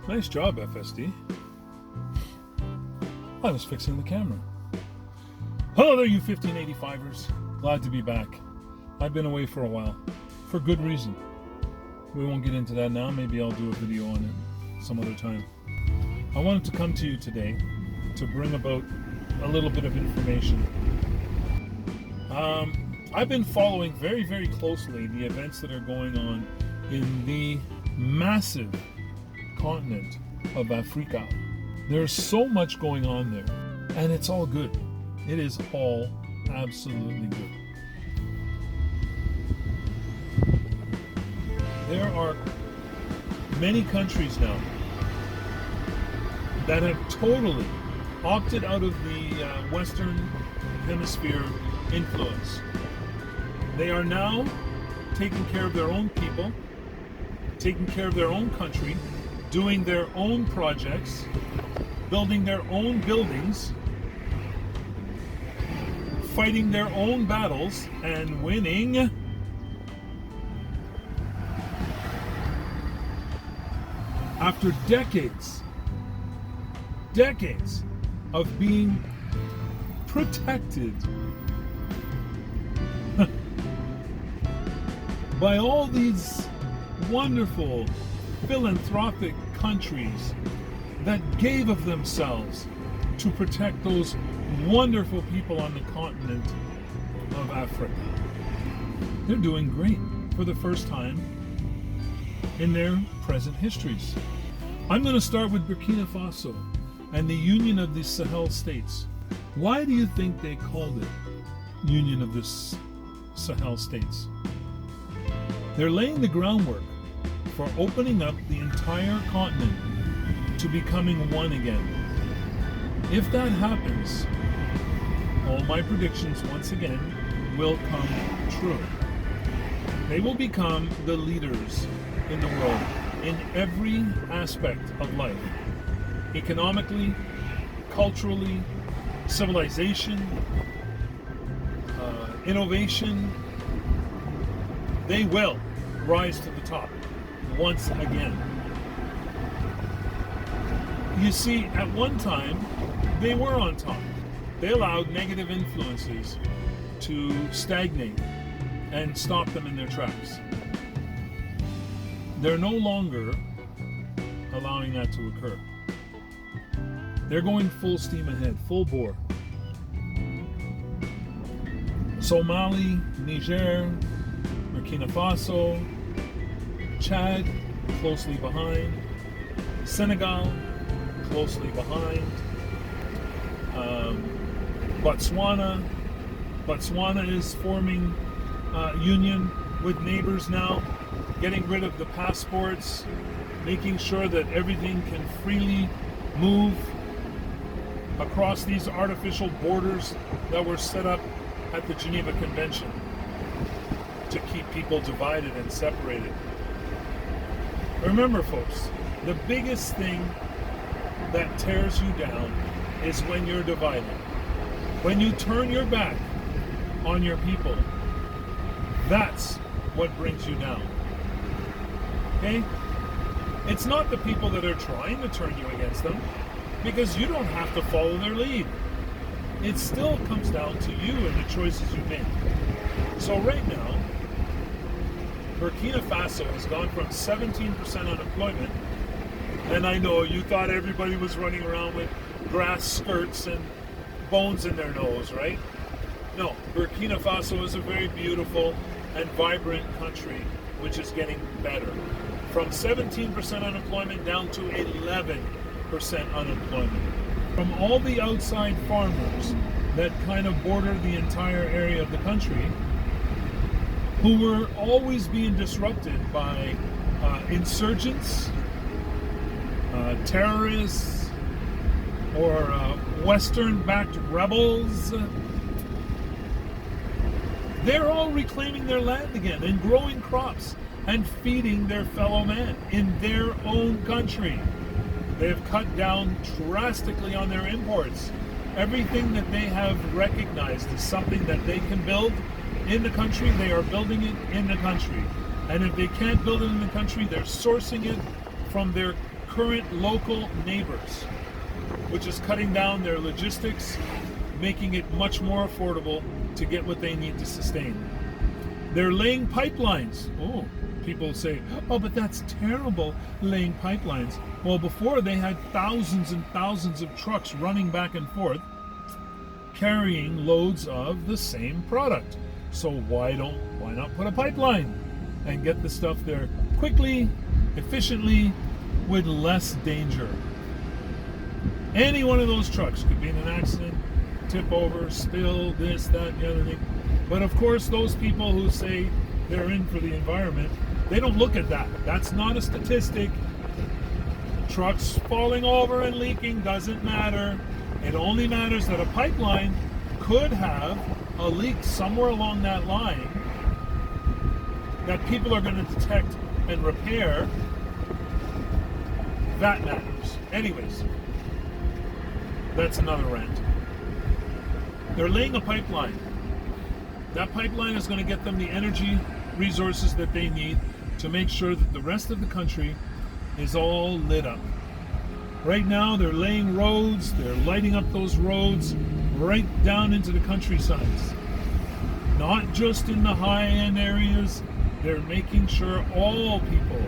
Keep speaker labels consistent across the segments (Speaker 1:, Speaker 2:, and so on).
Speaker 1: Nice job, FSD. I was fixing the camera. Hello there, you 1585ers. Glad to be back. I've been away for a while, for good reason. We won't get into that now. Maybe I'll do a video on it some other time. I wanted to come to you today to bring about a little bit of information. I've been following very, very closely the events that are going on in the massive continent of Afrika. There's so much going on there, and it's all good. It is all absolutely good. There are many countries now that have totally opted out of the Western Hemisphere influence. They are now taking care of their own people, taking care of their own country, doing their own projects, building their own buildings, fighting their own battles, and winning. After decades of being protected by all these wonderful philanthropic countries that gave of themselves to protect those wonderful people on the continent of Africa. They're doing great for the first time in their present histories. I'm going to start with Burkina Faso and the Union of the Sahel States. Why do you think they called it Union of the Sahel States? They're laying the groundwork for opening up the entire continent to becoming one again. If that happens, all my predictions once again will come true. They will become the leaders in the world in every aspect of life. Economically, culturally, civilization, innovation. They will rise to the top once again. You see, at one time, they were on top. They allowed negative influences to stagnate and stop them in their tracks. They're no longer allowing that to occur. They're going full steam ahead, full bore. Somali, Niger, Burkina Faso, Chad, closely behind. Senegal, closely behind. Botswana. Botswana is forming union with neighbors now, getting rid of the passports, making sure that everything can freely move across these artificial borders that were set up at the Geneva Convention to keep people divided and separated. Remember, folks, the biggest thing that tears you down is when you're divided. When you turn your back on your people, that's what brings you down. Okay? It's not the people that are trying to turn you against them, because you don't have to follow their lead. It still comes down to you and the choices you make. So right now, Burkina Faso has gone from 17% unemployment, and I know you thought everybody was running around with grass skirts and bones in their nose, right? No, Burkina Faso is a very beautiful and vibrant country, which is getting better. From 17% unemployment down to 11% unemployment. From all the outside farmers that kind of border the entire area of the country, who were always being disrupted by insurgents, terrorists, or Western-backed rebels. They're all reclaiming their land again and growing crops and feeding their fellow man in their own country. They have cut down drastically on their imports. Everything that they have recognized as something that they can build in the country, they are building it in the country. And if they can't build it in the country, they're sourcing it from their current local neighbors, which is cutting down their logistics, making it much more affordable to get what they need to sustain. They're laying pipelines. Oh, people say, oh, but that's terrible, laying pipelines. Well, before they had thousands and thousands of trucks running back and forth, carrying loads of the same product. So why not put a pipeline and get the stuff there quickly, efficiently, with less danger? Any one of those trucks could be in an accident, tip over, spill, this, that, and the other thing. But of course, those people who say they're in for the environment, they don't look at that. That's not a statistic. Trucks falling over and leaking doesn't matter. It only matters that a pipeline could have a leak somewhere along that line that people are going to detect and repair. That matters. Anyways, that's another rant. They're laying a pipeline. That pipeline is going to get them the energy resources that they need to make sure that the rest of the country is all lit up. Right now, they're laying roads, they're lighting up those roads right down into the countrysides. Not just in the high-end areas, they're making sure all people.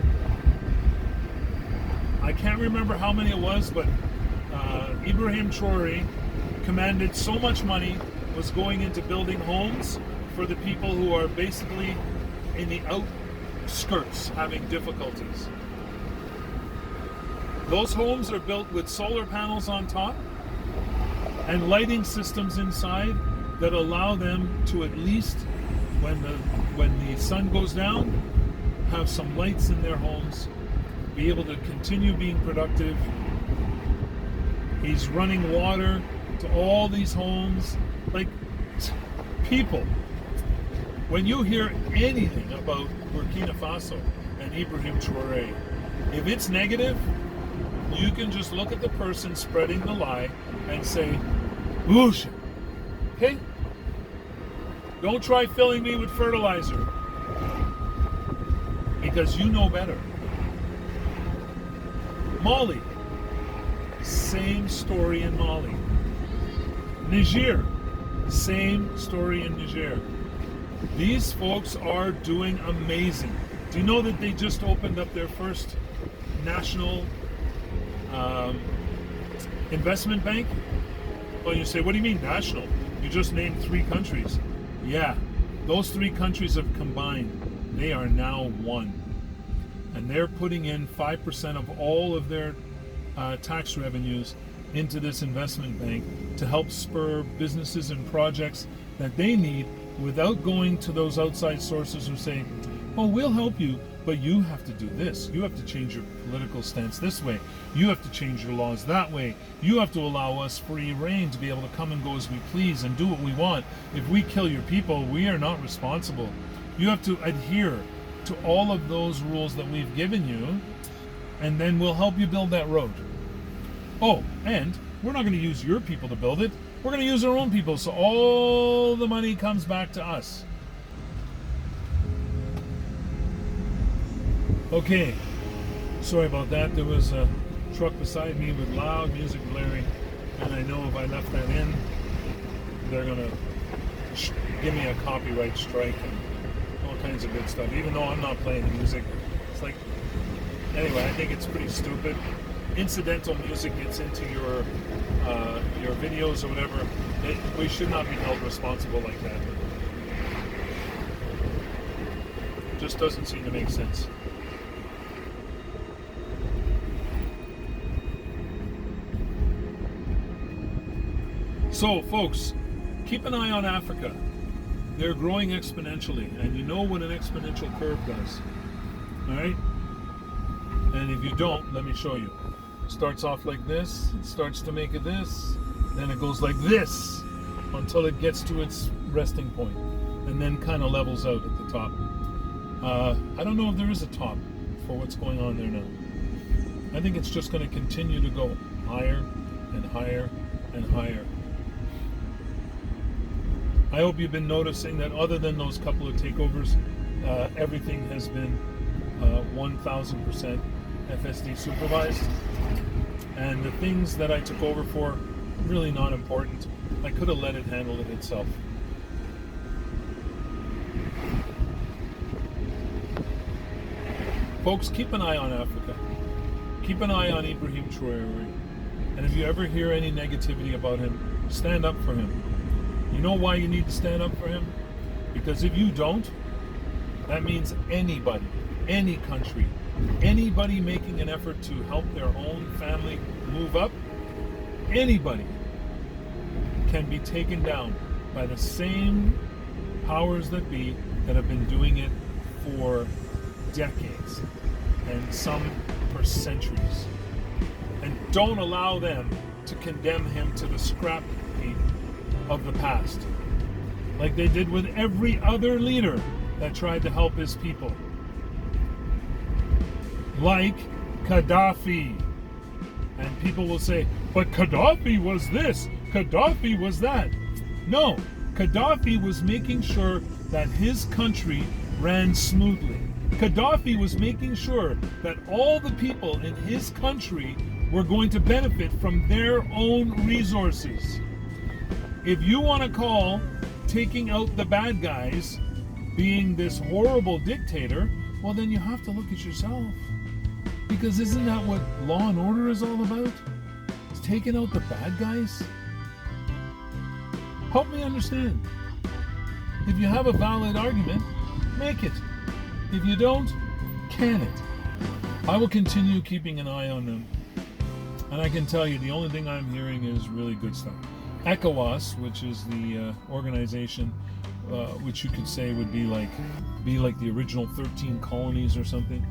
Speaker 1: I can't remember how many it was, but Ibrahim Traore commanded so much money was going into building homes for the people who are basically in the outskirts having difficulties. Those homes are built with solar panels on top and lighting systems inside that allow them to, at least when the sun goes down, have some lights in their homes, be able to continue being productive. He's running water to all these homes. Like, people, when you hear anything about Burkina Faso and Ibrahim Traore, if it's negative, you can just look at the person spreading the lie and say, bullshit. Okay? Don't try filling me with fertilizer, because you know better. Mali, same story in Mali. Niger, same story in Niger. These folks are doing amazing. Do you know that they just opened up their first national investment bank? Well, you say, what do you mean national? You just named 3 countries. Yeah, those 3 countries have combined. They are now one. And they're putting in 5% of all of their tax revenues into this investment bank to help spur businesses and projects that they need, without going to those outside sources who say, oh, we'll help you, but you have to do this. You have to change your political stance this way. You have to change your laws that way. You have to allow us free reign to be able to come and go as we please and do what we want. If we kill your people, we are not responsible. You have to adhere to all of those rules that we've given you, and then we'll help you build that road. Oh, and we're not going to use your people to build it. We're going to use our own people, so all the money comes back to us. Okay, sorry about that. There was a truck beside me with loud music blaring, and I know if I left that in, they're going to give me a copyright strike and all kinds of good stuff, even though I'm not playing the music. It's like, anyway, I think it's pretty stupid. Incidental music gets into your videos or whatever. We should not be held responsible like that. It just doesn't seem to make sense. So, folks, keep an eye on Afrika. They're growing exponentially, and you know what an exponential curve does. All right? And if you don't, let me show you. It starts off like this, it starts to make it this, then it goes like this until it gets to its resting point, and then kind of levels out at the top. I don't know if there is a top for what's going on there now. I think it's just going to continue to go higher and higher and higher. I hope you've been noticing that other than those couple of takeovers, everything has been 1000% FSD supervised. And the things that I took over for, really not important. I could have let it handle it itself. Folks, keep an eye on Africa. Keep an eye on Ibrahim Traore. And if you ever hear any negativity about him, stand up for him. You know why you need to stand up for him? Because if you don't, that means anybody, any country, anybody making an effort to help their own family move up, anybody can be taken down by the same powers that be that have been doing it for decades and some for centuries. And don't allow them to condemn him to the scrap heap of the past, like they did with every other leader that tried to help his people. Like Gadhafi. And people will say, but Gadhafi was this, Gadhafi was that. No, Gadhafi was making sure that his country ran smoothly. Gadhafi was making sure that all the people in his country were going to benefit from their own resources. If you want to call taking out the bad guys being this horrible dictator, well, then you have to look at yourself. Because isn't that what law and order is all about? It's taking out the bad guys? Help me understand. If you have a valid argument, make it. If you don't, can it. I will continue keeping an eye on them. And I can tell you, the only thing I'm hearing is really good stuff. ECOWAS, which is the organization which you could say would be like the original 13 colonies or something.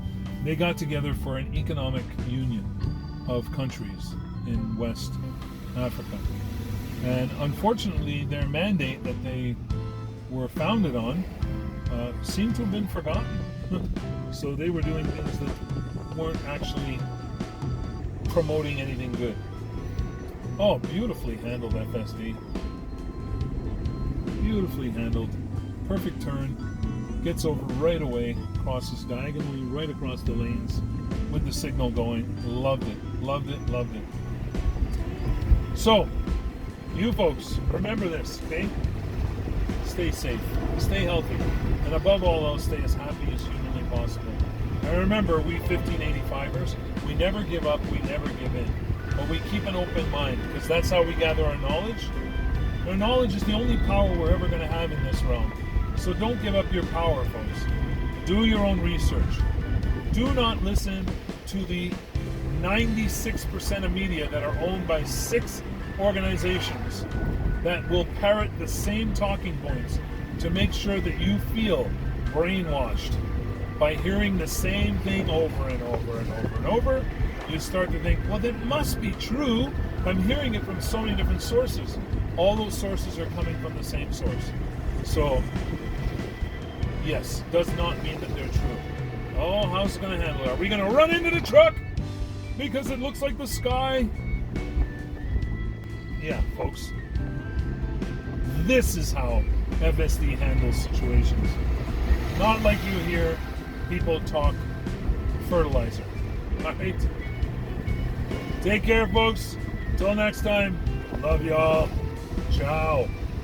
Speaker 1: They got together for an economic union of countries in West Africa. And unfortunately, their mandate that they were founded on seemed to have been forgotten. So they were doing things that weren't actually promoting anything good. Oh, beautifully handled, FSD. Beautifully handled. Perfect turn. Gets over right away, crosses diagonally right across the lanes with the signal going. Loved it, loved it, loved it. So, you folks, remember this, okay? Stay safe, stay healthy, and above all else, stay as happy as humanly possible. And remember, we 1585ers, we never give up, we never give in. But we keep an open mind, because that's how we gather our knowledge. Our knowledge is the only power we're ever going to have in this realm. So don't give up your power, folks. Do your own research. Do not listen to the 96% of media that are owned by 6 organizations that will parrot the same talking points to make sure that you feel brainwashed by hearing the same thing over and over and over and over. You start to think, well, that must be true. I'm hearing it from so many different sources. All those sources are coming from the same source. So, yes, does not mean that they're true. Oh, how's it going to handle it? Are we going to run into the truck because it looks like the sky? Yeah, folks. This is how FSD handles situations. Not like you hear people talk fertilizer. All right? Take care, folks. Till next time. Love y'all. Ciao.